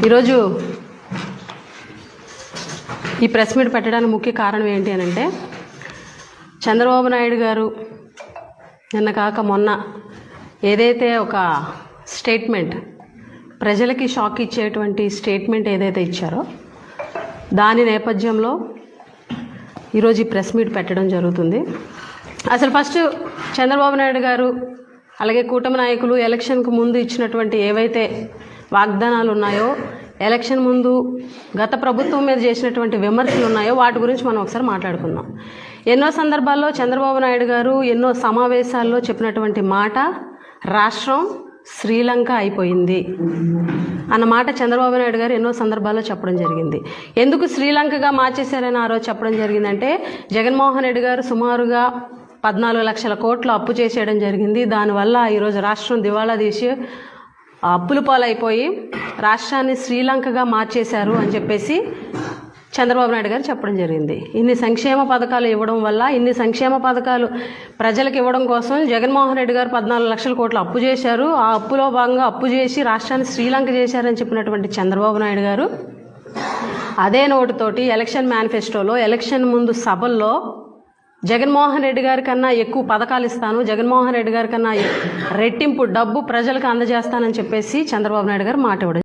ఈరోజు ఈ press meet పెట్టడానికి ముఖ్య కారణం ఏంటి అని అంటే, చంద్రబాబు నాయుడు గారు నిన్న కాక మొన్న ఏదైతే ఒక స్టేట్మెంట్, ప్రజలకి షాక్ ఇచ్చేటువంటి స్టేట్మెంట్ ఏదైతే ఇచ్చారో దాని నేపథ్యంలో ఈరోజు ఈ ప్రెస్ మీట్ పెట్టడం జరుగుతుంది. అసలు ఫస్ట్ చంద్రబాబు నాయుడు గారు అలాగే కూటమి నాయకులు ఎలక్షన్కు ముందు ఇచ్చినటువంటి ఏవైతే వాగ్దానాలు ఉన్నాయో, ఎలక్షన్ ముందు గత ప్రభుత్వం మీద చేసినటువంటి విమర్శలు ఉన్నాయో వాటి గురించి మనం ఒకసారి మాట్లాడుకుందాం. ఎన్నో సందర్భాల్లో చంద్రబాబు నాయుడు గారు ఎన్నో సమావేశాల్లో చెప్పినటువంటి మాట, రాష్ట్రం శ్రీలంక అయిపోయింది అన్న మాట చంద్రబాబు నాయుడు గారు ఎన్నో సందర్భాల్లో చెప్పడం జరిగింది. ఎందుకు శ్రీలంకగా మార్చేశారని ఆ రోజు చెప్పడం జరిగిందంటే, జగన్మోహన్ రెడ్డి గారు సుమారుగా 14 లక్షల కోట్లు అప్పు చేసేయడం జరిగింది. దానివల్ల ఈరోజు రాష్ట్రం దివాళా తీసి అప్పుల పాలైపోయి రాష్ట్రాన్ని శ్రీలంకగా మార్చేశారు అని చెప్పేసి చంద్రబాబు నాయుడు గారు చెప్పడం జరిగింది. ఇన్ని సంక్షేమ పథకాలు ఇవ్వడం వల్ల, ఇన్ని సంక్షేమ పథకాలు ప్రజలకు ఇవ్వడం కోసం జగన్మోహన్ రెడ్డి గారు 14 లక్షల కోట్లు అప్పు చేశారు. ఆ అప్పులో భాగంగా అప్పు చేసి రాష్ట్రాన్ని శ్రీలంక చేశారని చెప్పినటువంటి చంద్రబాబు నాయుడు గారు అదే నోటుతోటి ఎలక్షన్ మేనిఫెస్టోలో, ఎలక్షన్ ముందు సభల్లో జగన్మోహన్ రెడ్డి గారి కన్నా ఎక్కువ పథకాలు ఇస్తాను, జగన్మోహన్ రెడ్డి గారి కన్నా రెట్టింపు డబ్బు ప్రజలకు అందజేస్తానని చెప్పేసి చంద్రబాబు నాయుడు గారు మాట ఇవ్వడం